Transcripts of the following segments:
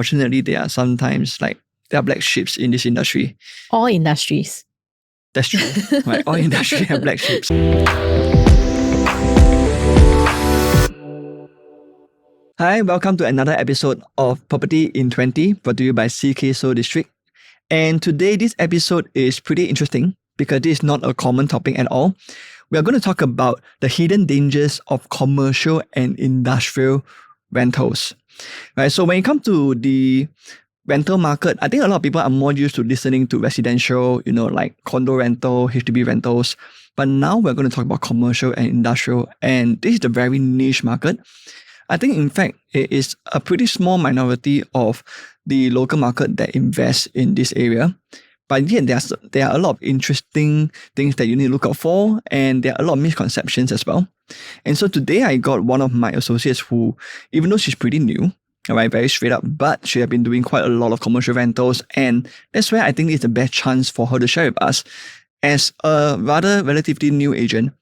Unfortunately, there are sometimes there are black sheeps in this industry. All industries. That's true. Right? All industries have black sheeps. Hi, welcome to another episode of Property in 20, brought to you by Ceekay Soh District. And today, this episode is pretty interesting because this is not a common topic at all. We are going to talk about the hidden dangers of commercial and industrial rentals. Right? So when it comes to the rental market, I think a lot of people are more used to listening to residential, like condo rental, HDB rentals. But now we're going to talk about commercial and industrial, and this is a very niche market. I think, in fact, it is a pretty small minority of the local market that invests in this area. But yet, there are a lot of interesting things that you need to look out for, and there are a lot of misconceptions as well. And so today, I got one of my associates who, even though she's pretty new, right, very straight up, but she has been doing quite a lot of commercial rentals, and that's where I think it's the best chance for her to share with us. As a rather relatively new agent,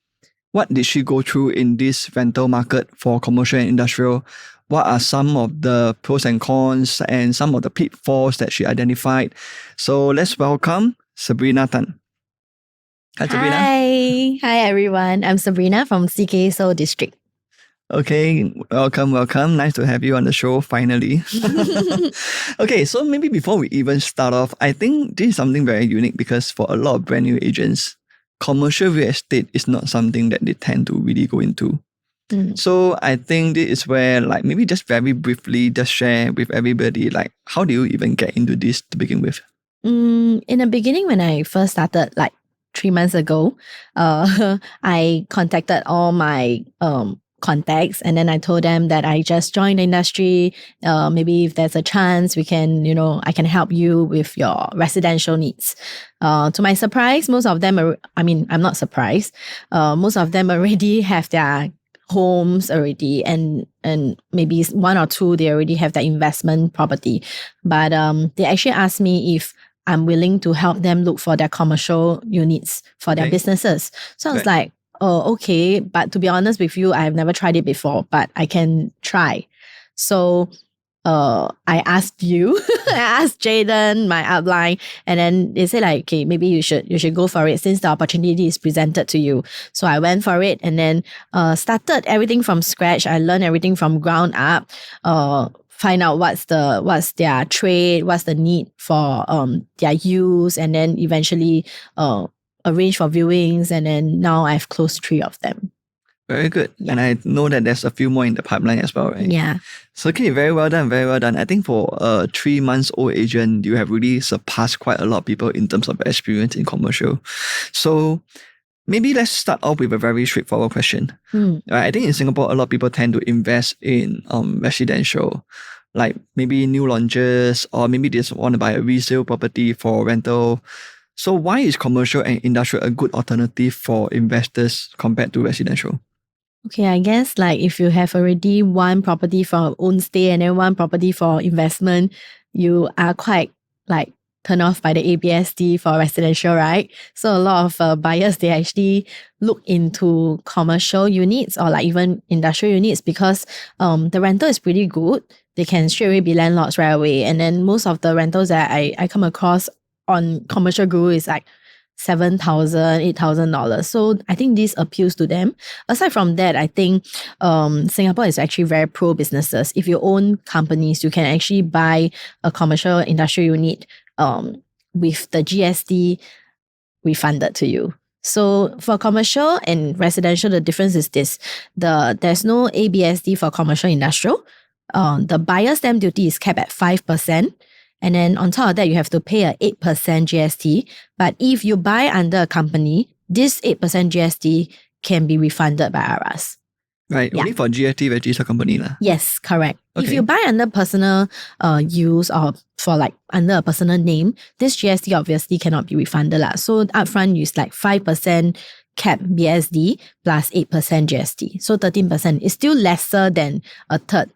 what did she go through in this rental market for commercial and industrial? What are some of the pros and cons and some of the pitfalls that she identified? So let's welcome Sabrina Tan. Hi, Sabrina. Hi everyone. I'm Sabrina from Ceekay Soh District. Okay, welcome. Nice to have you on the show finally. Okay, so maybe before we even start off, I think this is something very unique because for a lot of brand new agents, commercial real estate is not something that they tend to really go into. So I think this is where maybe just very briefly just share with everybody how do you even get into this to begin with? In the beginning, when I first started 3 months ago, I contacted all my contacts, and then I told them that I just joined the industry. Maybe if there's a chance, we can, I can help you with your residential needs. To my surprise, most of them I'm not surprised. Most of them already have their homes already, and maybe one or two, they already have their investment property. But they actually asked me if I'm willing to help them look for their commercial units for their businesses. So I was like, oh, okay. But to be honest with you, I've never tried it before, but I can try. So I asked you, I asked Jaden, my upline, and then they said okay, maybe you should go for it since the opportunity is presented to you. So I went for it and then started everything from scratch. I learned everything from ground up. Find out what's their trade, what's the need for their use, and then eventually arrange for viewings, and then now I've closed 3 of them. Very good. Yeah. And I know that there's a few more in the pipeline as well, right? Yeah. So okay, very well done. I think for a 3 months old agent, you have really surpassed quite a lot of people in terms of experience in commercial. So maybe let's start off with a very straightforward question. I think in Singapore, a lot of people tend to invest in residential, like maybe new launches, or maybe they just want to buy a resale property for rental. So why is commercial and industrial a good alternative for investors compared to residential? Okay, I guess if you have already one property for own stay and then one property for investment, you are quite turned off by the ABSD for residential, right? So a lot of buyers, they actually look into commercial units or even industrial units because the rental is pretty good. They can straight away be landlords right away. And then most of the rentals that I come across on commercial guru is $7,000, $8,000. So I think this appeals to them. Aside from that, I think Singapore is actually very pro businesses. If you own companies, you can actually buy a commercial industrial unit with the GST refunded to you. So for commercial and residential, the difference is this. There's no ABSD for commercial industrial. The buyer's stamp duty is capped at 5%. And then on top of that, you have to pay a 8% GST. But if you buy under a company, this 8% GST can be refunded by IRAS. Right, only for GST registered company. Yes, correct. Okay. If you buy under personal use or for under a personal name, this GST obviously cannot be refunded. So upfront you use 5% cap BSD plus 8% GST. So 13% is still lesser than a third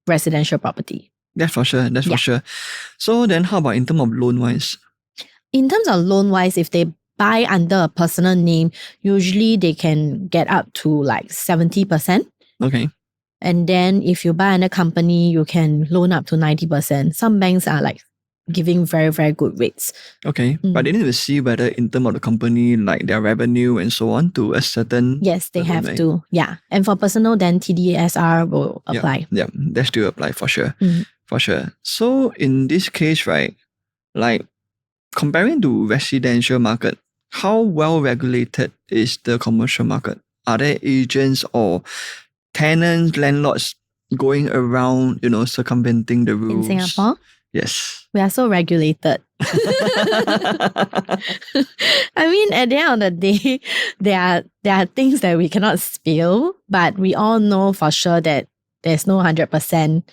residential property. That's for sure. For sure. So then how about in terms of loan-wise? In terms of loan-wise, if they buy under a personal name, usually they can get up to 70%. Okay. And then if you buy under company, you can loan up to 90%. Some banks are like giving very, very good rates. Okay. But they need to see whether in terms of the company, like their revenue and so on, to a certain... Yes, they level, have right? to. Yeah. And for personal, then TDSR will apply. Yeah, that still apply for sure. Mm. For sure. So in this case, right, like comparing to residential market, how well regulated is the commercial market? Are there agents or tenants, landlords going around, circumventing the rules? In Singapore, Yes. we are so regulated. I mean, at the end of the day, there are things that we cannot spill, but we all know for sure that there's no 100%,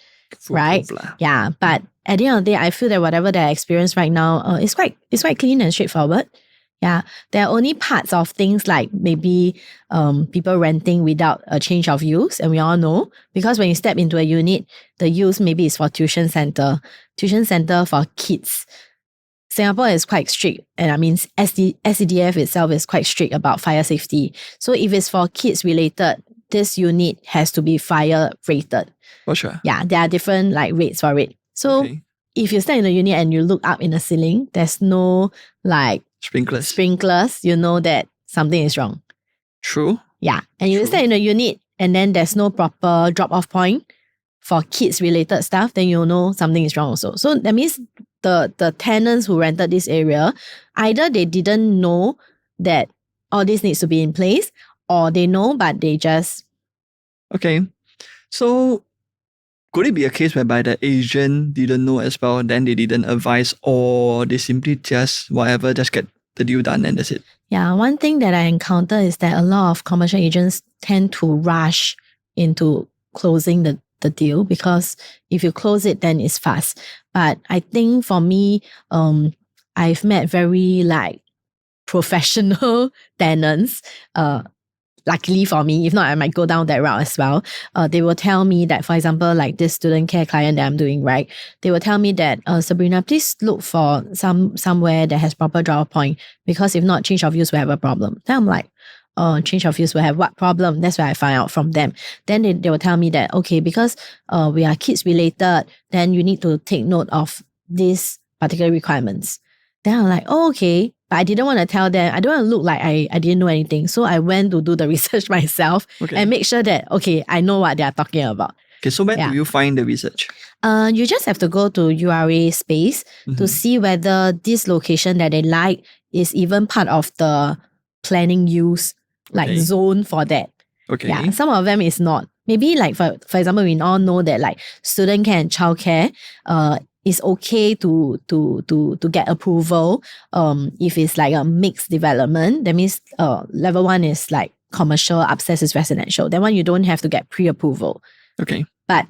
right? Yeah, but at the end of the day, I feel that whatever that I experience right now is quite clean and straightforward. Yeah, there are only parts of things like maybe people renting without a change of use, and we all know because when you step into a unit, the use maybe is for tuition center for kids. Singapore is quite strict, and I mean SCDF itself is quite strict about fire safety. So if it's for kids related, this unit has to be fire rated. For sure. Yeah, there are different like rates for it. So if you step in the unit and you look up in the ceiling, there's no like sprinklers, you know that something is wrong. True. Yeah. And you stay in a unit and then there's no proper drop-off point for kids related stuff, then you'll know something is wrong also. So that means the tenants who rented this area, either they didn't know that all this needs to be in place, or they know but they just... Okay. So could it be a case whereby the agent didn't know as well, then they didn't advise, or they simply just get the deal done and that's it? Yeah, one thing that I encounter is that a lot of commercial agents tend to rush into closing the deal, because if you close it, then it's fast. But I think for me, I've met very like professional tenants, luckily for me. If not, I might go down that route as well. They will tell me that, for example, like this student care client that I'm doing, right? They will tell me that, Sabrina, please look for somewhere that has proper drop point, because if not, change of use will have a problem. Then I'm like, change of use will have what problem? That's where I find out from them. Then they will tell me that, okay, because we are kids related, then you need to take note of these particular requirements. Then I'm like, oh, okay. But I didn't want to tell them. I don't want to look like I didn't know anything. So I went to do the research myself and make sure that, okay, I know what they are talking about. Okay, so where do you find the research? You just have to go to URA space to see whether this location that they like is even part of the planning use, like zone for that. Okay. Yeah, some of them is not. Maybe like for example, we all know that like student care and childcare is okay to get approval if it's like a mixed development. That means level 1 is like commercial, upstairs is residential. That one you don't have to get pre-approval. Okay. But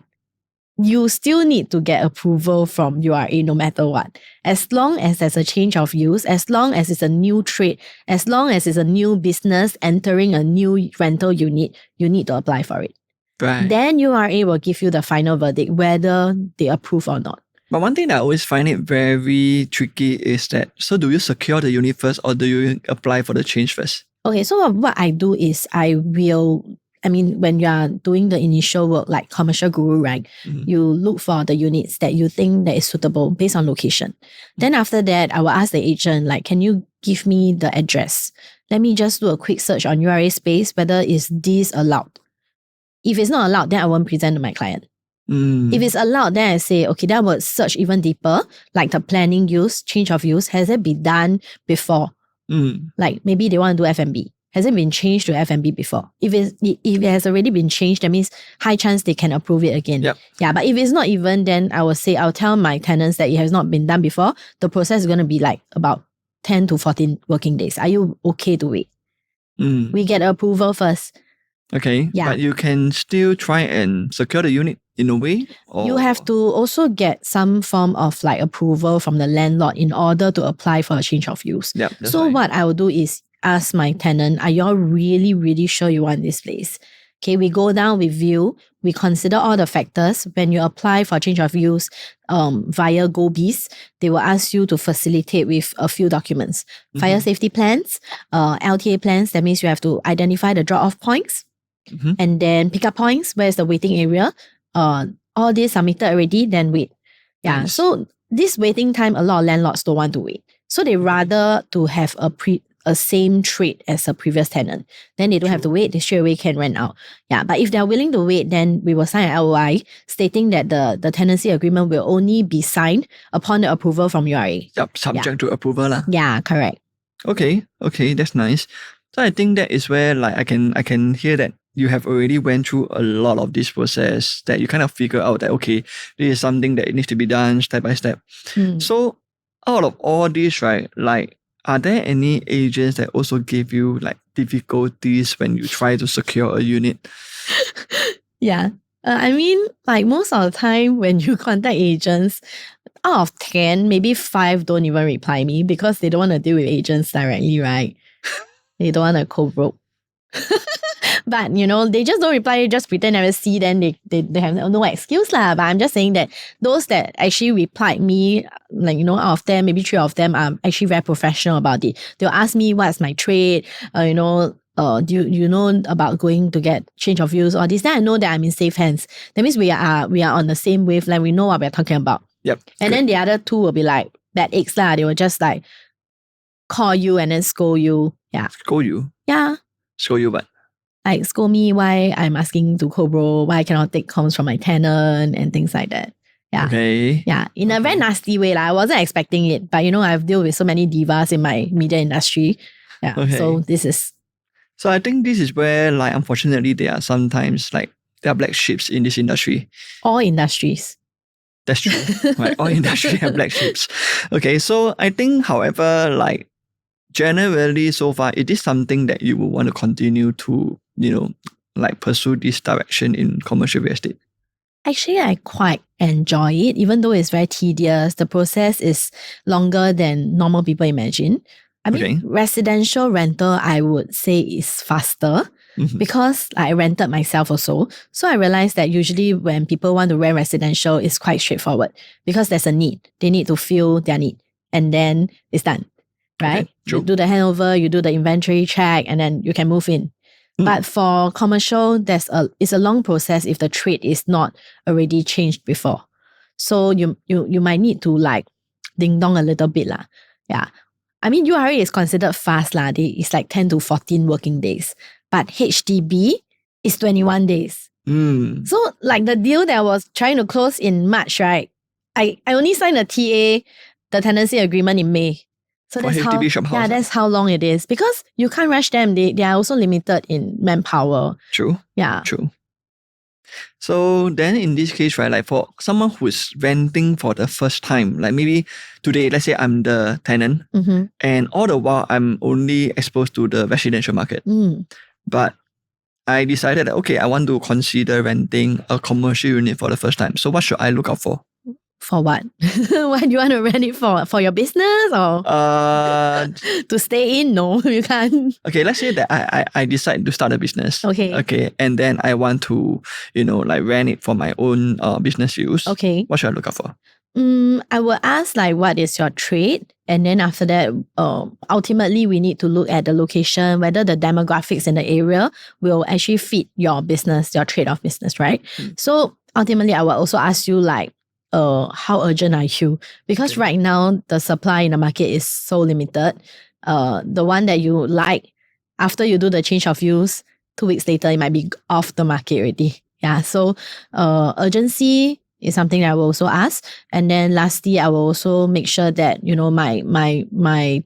you still need to get approval from URA no matter what. As long as there's a change of use, as long as it's a new trade, as long as it's a new business entering a new rental unit, you need to apply for it. Right. Then URA will give you the final verdict whether they approve or not. But one thing that I always find it very tricky is that, so do you secure the unit first, or do you apply for the change first? Okay, so what I do is when you are doing the initial work like commercial guru, right, you look for the units that you think that is suitable based on location. Then after that, I will ask the agent, like, can you give me the address? Let me just do a quick search on URA space whether is this allowed. If it's not allowed, then I won't present to my client. If it's allowed, then I say, okay, then I will search even deeper, like the planning use, change of use. Has it been done before? Like maybe they want to do F&B. Has it been changed to F&B before? If it has already been changed, that means high chance they can approve it again. Yep. Yeah, but if it's not even, then I'll tell my tenants that it has not been done before. The process is going to be like about 10 to 14 working days. Are you okay to wait? We get approval first. Okay, but you can still try and secure the unit in a way? Or? You have to also get some form of like approval from the landlord in order to apply for a change of use. Yep, so what I will do is ask my tenant, are y'all really, really sure you want this place? Okay, we go down, we view, we consider all the factors. When you apply for change of use via GoBees, they will ask you to facilitate with a few documents. Fire safety plans, LTA plans, that means you have to identify the drop-off points. Mhm. And then pickup points, where's the waiting area? All this submitted already, then wait. Yeah. Nice. So this waiting time, a lot of landlords don't want to wait. So they rather to have a same trade as a previous tenant. Then they don't have to True. wait, they straight away can rent out. Yeah. But if they're willing to wait, then we will sign an LOI stating that the tenancy agreement will only be signed upon the approval from URA. Yep, subject to approval lah. Yeah, correct. Okay, that's nice. So I think that is where like I can hear that you have already went through a lot of this process, that you kind of figure out that okay, this is something that needs to be done step by step. So out of all this, right, like are there any agents that also give you like difficulties when you try to secure a unit? Yeah. I mean, like most of the time when you contact agents, out of 10, maybe 5 don't even reply me because they don't want to deal with agents directly, right? They don't want to co-broke. But, they just don't reply, just pretend never see, then they have no excuse lah. But I'm just saying that those that actually replied me, like, out of 10, maybe 3 of them are actually very professional about it. They'll ask me what's my trade, do you know about going to get change of views or this? Then I know that I'm in safe hands. That means we are on the same wavelength. We know what we're talking about. Yep. And then the other 2 will be like bad eggs lah. They will just like call you and then scold you. Yeah. Scold you? Yeah. Scold you what? Like scold me why I'm asking to co-bro, why I cannot take comms from my tenant and things like that. Yeah. Okay. Yeah. In a very nasty way. I wasn't expecting it. But I've dealt with so many divas in my media industry. Yeah. Okay. So this is... So I think this is where like unfortunately there are sometimes like there are black sheeps in this industry. All industries. That's true. Right. All industry have black sheeps. Okay. So I think however like generally so far it is something that you will want to continue to, like pursue this direction in commercial real estate. Actually, I quite enjoy it, even though it's very tedious. The process is longer than normal people imagine. I mean, residential rental, I would say, is faster because I rented myself also. So I realized that usually when people want to rent residential, it's quite straightforward because there's a need. They need to fill their need and then it's done, right? Okay, true. You do the handover, you do the inventory check, and then you can move in. But for commercial, it's a long process if the trade is not already changed before. So you might need to like ding dong a little bit lah. Yeah. I mean, URA is considered fast lah. It's like 10 to 14 working days. But HDB is 21 days. So like the deal that I was trying to close in March, right? I only signed a TA, the tenancy agreement in May. So that's that's how long it is. Because you can't rush them. They are also limited in manpower. True. Yeah. True. So then in this case, right, like for someone who's renting for the first time, like maybe today, let's say I'm the tenant and all the while I'm only exposed to the residential market. But I decided that, okay, I want to consider renting a commercial unit for the first time. So what should I look out for? For what? What do you want to rent it for? For your business or to stay in? No, you can't. Okay, let's say that I decide to start a business. Okay. And then I want to, like rent it for my own business use. Okay. What should I look out for? I will ask like what is your trade? And then after that, ultimately we need to look at the location, whether the demographics in the area will actually fit your business, your trade of business, right? So ultimately I will also ask you like, how urgent are you? Because right now the supply in the market is so limited. The one that you like, after you do the change of use, 2 weeks later it might be off the market already. Yeah. So urgency is something that I will also ask. And then lastly, I will also make sure that my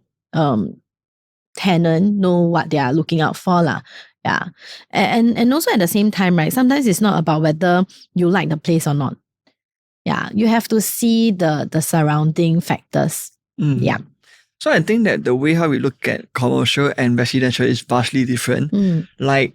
tenant know what they are looking out for lah. Yeah. And also at the same time, right? Sometimes it's not about whether you like the place or not. Yeah, you have to see the surrounding factors. Yeah. So I think that the way how we look at commercial and residential is vastly different. Like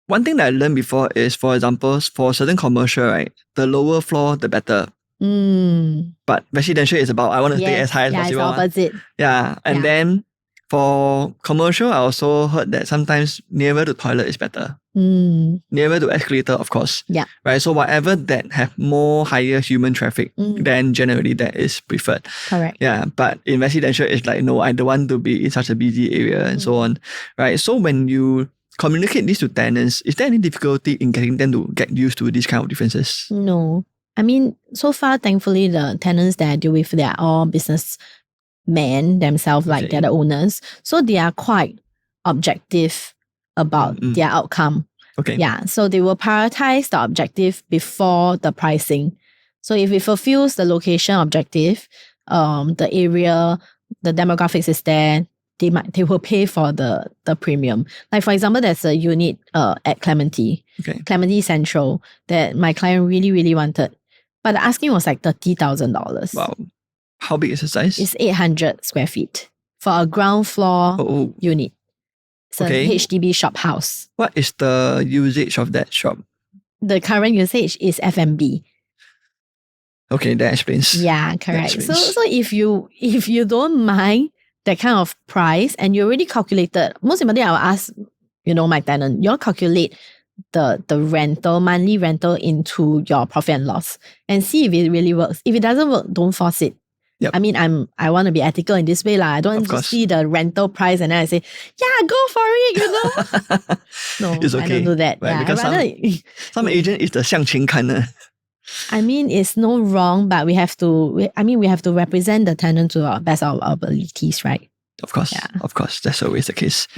one thing that I learned before is, for example, for certain commercial, right, the lower floor, the better. But residential is about, I want to stay as high as possible. Yeah, it's opposite. Yeah. And then for commercial, I also heard that sometimes nearer to toilet is better. Nearer to escalator, of course. Yeah. Right. So whatever that have more higher human traffic, then generally that is preferred. Correct. Yeah. But in residential, it's like, no, I don't want to be in such a busy area and so on. Right. So when you communicate this to tenants, is there any difficulty in getting them to get used to these kind of differences? No. I mean, so far, thankfully, the tenants that I deal with, they are all businessmen themselves, like they're the owners. So they are quite objective about their outcome. Okay. Yeah. So they will prioritize the objective before the pricing. So if it fulfills the location objective, the area, the demographics is there, they will pay for the premium. Like for example, there's a unit at Clementi Central that my client really, really wanted. But the asking was like $30,000. Wow. How big is the size? It's 800 square feet for a ground floor unit. It's a HDB shop house. What is the usage of that shop? The current usage is F&B. Okay, that explains. Yeah, correct. So if you don't mind that kind of price and you already calculated, most importantly, I will ask, my tenant, you all calculate the rental, monthly rental into your profit and loss and see if it really works. If it doesn't work, don't force it. Yep. I mean, I want to be ethical in this way. I don't want to see the rental price and then I say, yeah, go for it, No, it's okay. I don't do that. Right? Yeah, because some agent is the 向情kind. I mean, it's no wrong, but we have to represent the tenant to our best of our abilities, right? Of course, of course. That's always the case,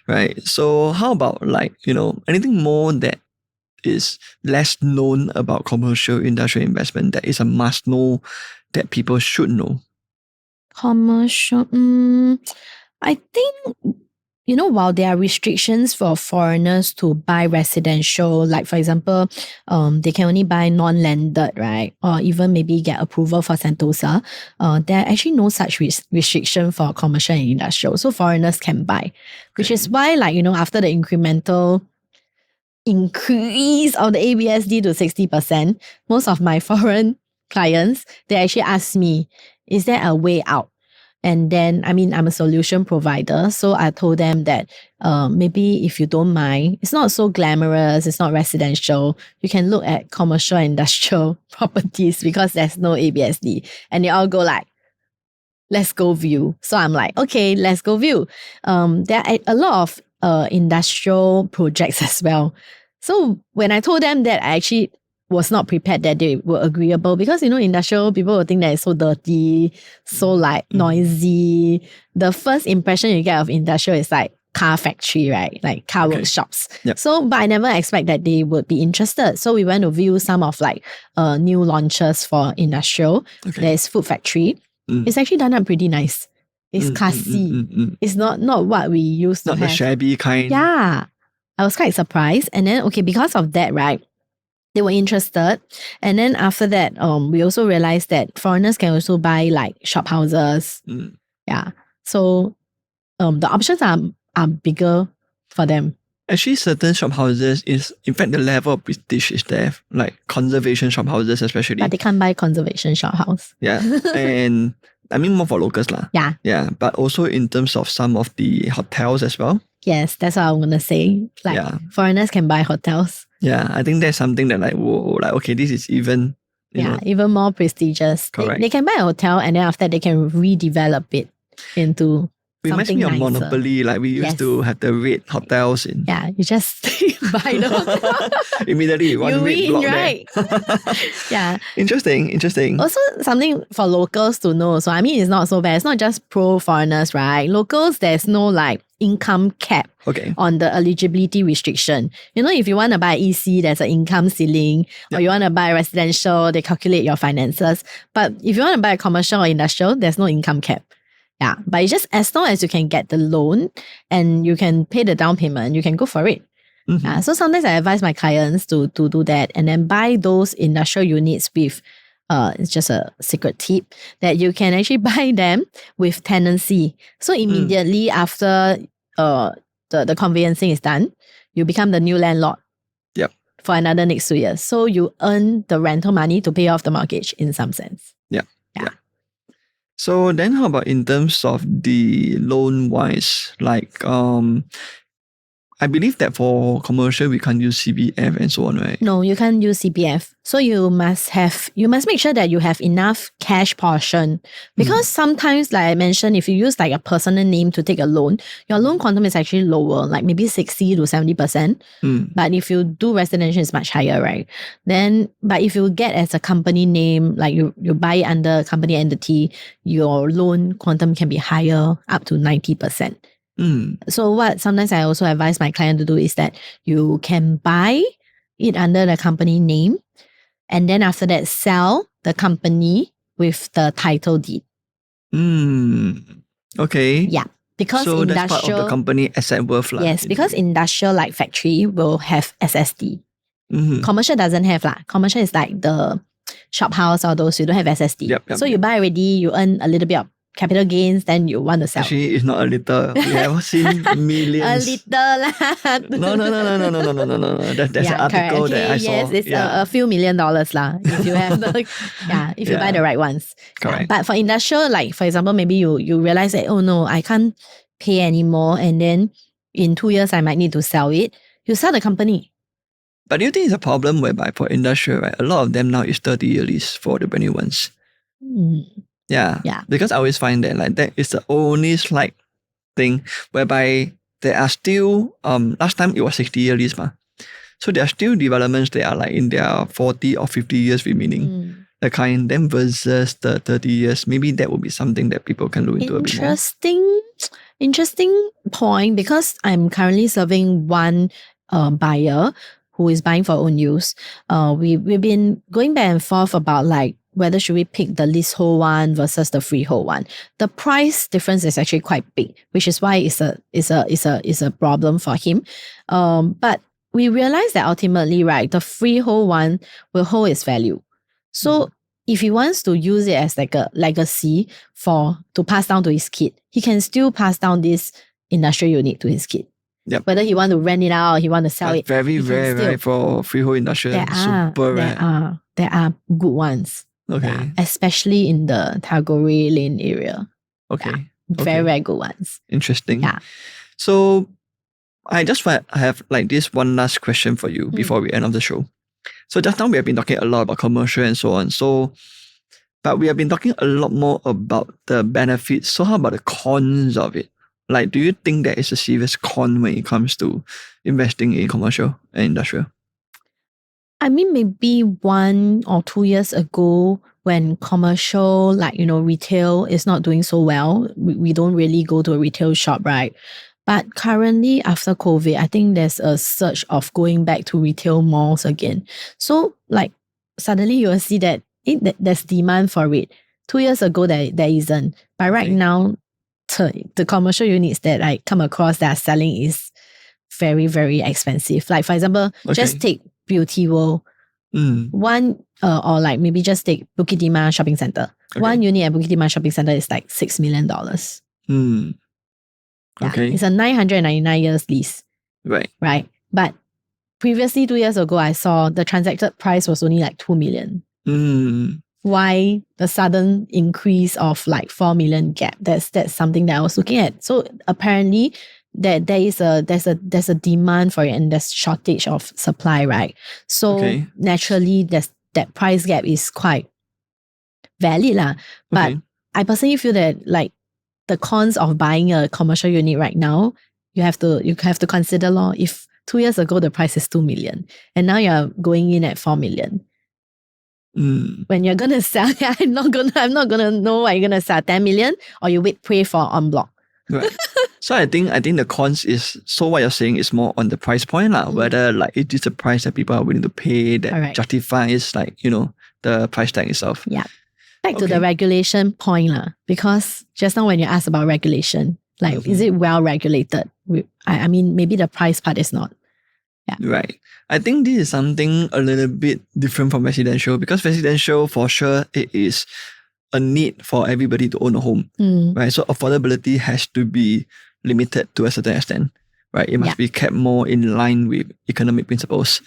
right? So how about anything more that is less known about commercial industrial investment that is a must know that people should know? Commercial, I think, while there are restrictions for foreigners to buy residential, like for example, they can only buy non-landed, right? Or even maybe get approval for Sentosa. There are actually no such restriction for commercial and industrial. So foreigners can buy, which is why, after the incremental increase of the ABSD to 60%, most of my foreign clients, they actually ask me, is there a way out? And then, I'm a solution provider. So I told them that maybe if you don't mind, it's not so glamorous, it's not residential. You can look at commercial and industrial properties because there's no ABSD. And they all go like, let's go view. So I'm like, okay, let's go view. There are a lot of industrial projects as well. So when I told them that, I actually was not prepared that they were agreeable because, industrial people will think that it's so dirty, so noisy. The first impression you get of industrial is like car factory, right? Like car workshops. Yep. So, but I never expect that they would be interested. So we went to view some of new launches for industrial. There's food factory. It's actually done up pretty nice. It's classy. It's not what we used to have. Not the shabby kind. Yeah. I was quite surprised. And then, because of that, right? They were interested. And then after that, we also realized that foreigners can also buy like shop houses. Yeah. So the options are bigger for them. Actually, certain shop houses is, in fact, the level of prestige is there, like conservation shop houses especially. But they can't buy conservation shop house. Yeah. And more for locals lah. Yeah. Yeah. But also in terms of some of the hotels as well. Yes, that's what I'm going to say. Foreigners can buy hotels. Yeah, I think that's something that okay, this is even, even more prestigious. Correct. They can buy a hotel and then after that they can redevelop it into reminds something me of nicer. Monopoly, like we used to have the red hotels in. Yeah, you just buy the hotel. Immediately, one red block right? there. Yeah. Interesting. Also, something for locals to know. So, it's not so bad. It's not just pro foreigners, right? Locals, there's no income cap on the eligibility restriction. If you want to buy EC, there's an income ceiling. Or you want to buy residential, they calculate your finances. But if you want to buy commercial or industrial, there's no income cap. Yeah, but it's just as long as you can get the loan and you can pay the down payment, you can go for it. So sometimes I advise my clients to do that and then buy those industrial units with, it's just a secret tip, that you can actually buy them with tenancy. So immediately after the conveyancing is done, you become the new landlord. Yep. For another next 2 years. So you earn the rental money to pay off the mortgage in some sense. Yeah. So then how about in terms of the loan wise, I believe that for commercial, we can't use CPF and so on, right? No, you can't use CPF. So you must make sure that you have enough cash portion. Because sometimes, like I mentioned, if you use like a personal name to take a loan, your loan quantum is actually lower, like maybe 60 to 70%. But if you do residential, it's much higher, right? But if you get as a company name, like you buy it under a company entity, your loan quantum can be higher, up to 90%. So what sometimes I also advise my client to do is that you can buy it under the company name and then after that sell the company with the title deed. Okay. Yeah. Because so industrial, that's part of the company asset worth. Yes, because industrial like factory will have SSD. Commercial doesn't have lah. Commercial is like the shop house or those, you don't have SSD. So you buy already, you earn a little bit of capital gains, then you want to sell. Actually, it's not a little. We have seen millions. A little lah. No. That's an article okay, that I saw. Yes, it's a few $1 million lah. If you have the, if you buy the right ones. Correct. But for industrial, like for example, maybe you realize that, oh no, I can't pay anymore. And then in 2 years, I might need to sell it. You sell the company. But do you think it's a problem whereby for industrial, right, a lot of them now is 30-year lease for the brand new ones? Yeah. Because I always find that like that is the only slight thing whereby there are still last time it was 60-year lease ma. So there are still developments that are like in their 40 or 50 years remaining. The kind then versus the 30 years. Maybe that would be something that people can look into a bit more. Interesting point, because I'm currently serving one buyer who is buying for own use. We've been going back and forth about like whether should we pick the leasehold one versus the freehold one. The price difference is actually quite big, which is why it's a problem for him. But we realize that ultimately, right, the freehold one will hold its value. So if he wants to use it as like a legacy to pass down to his kid, he can still pass down this industrial unit to his kid. Yep. Whether he want to rent it out or he want to sell it. Very rare for freehold industrial. Super rare. There are good ones. Okay. Yeah, especially in the Tagore Lane area. Okay. Very, very good ones. Interesting. Yeah. So I just have like this one last question for you before we end off the show. So just now we have been talking a lot about commercial and so on. But we have been talking a lot more about the benefits. So how about the cons of it? Like, do you think there is a serious con when it comes to investing in commercial and industrial? I mean, maybe 1 or 2 years ago when commercial, like, retail is not doing so well, we don't really go to a retail shop, right? But currently, after COVID, I think there's a surge of going back to retail malls again. So, like, suddenly you will see that there's demand for it. 2 years ago, there isn't. But right now, the commercial units that I come across that are selling is very, very expensive. Like, for example, just take Beauty World. One, or like maybe just take Bukit Timah Shopping Centre. One unit at Bukit Timah Shopping Centre is like $6 million. Okay. It's a 999 years lease. Right. But previously, 2 years ago, I saw the transacted price was only like 2 million. Why the sudden increase of like 4 million gap? That's something that I was looking at. So apparently there's a demand for it and there's shortage of supply, right? So naturally that price gap is quite valid lah. But I personally feel that like the cons of buying a commercial unit right now, you have to consider if 2 years ago the price is 2 million and now you're going in at 4 million. When you're gonna sell, I'm not gonna know what you're gonna sell, 10 million, or you pray for en bloc. Right. So I think the cons is, so what you're saying is more on the price point lah, whether like it is a price that people are willing to pay that justifies like, the price tag itself. Yeah. Back to the regulation point lah, because just now when you asked about regulation, like is it well regulated? I mean, maybe the price part is not. Yeah. Right. I think this is something a little bit different from residential, because residential for sure it is a need for everybody to own a home, right? So affordability has to be limited to a certain extent, right? It must be kept more in line with economic principles.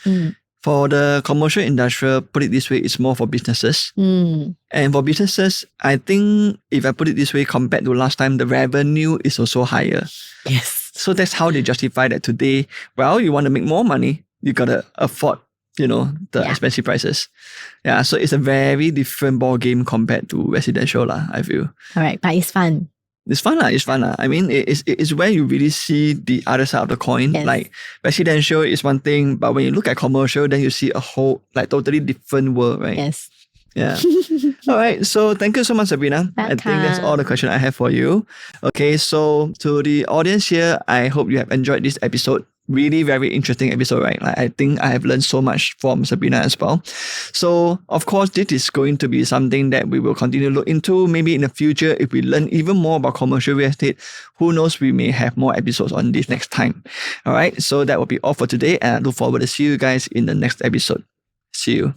For the commercial industrial, put it this way, it's more for businesses. And for businesses, I think if I put it this way, compared to last time, the revenue is also higher. Yes. So that's how they justify that today. Well, you want to make more money, you gotta afford, the Yeah. expensive prices. Yeah, so it's a very different ball game compared to residential lah, I feel. All right, but it's fun. It's fun lah. It's fun lah. I mean, it's where you really see the other side of the coin. Yes. Like residential is one thing, but when you look at commercial, then you see a whole totally different world, right? Yes. Yeah. All right. So thank you so much, Sabrina. I think that's all the questions I have for you. Okay. So to the audience here, I hope you have enjoyed this episode. Really very interesting episode, right? Like, I think I have learned so much from Sabrina as well. So of course, this is going to be something that we will continue to look into. Maybe in the future, if we learn even more about commercial real estate, who knows, we may have more episodes on this next time. All right. So that will be all for today. And I look forward to see you guys in the next episode. See you.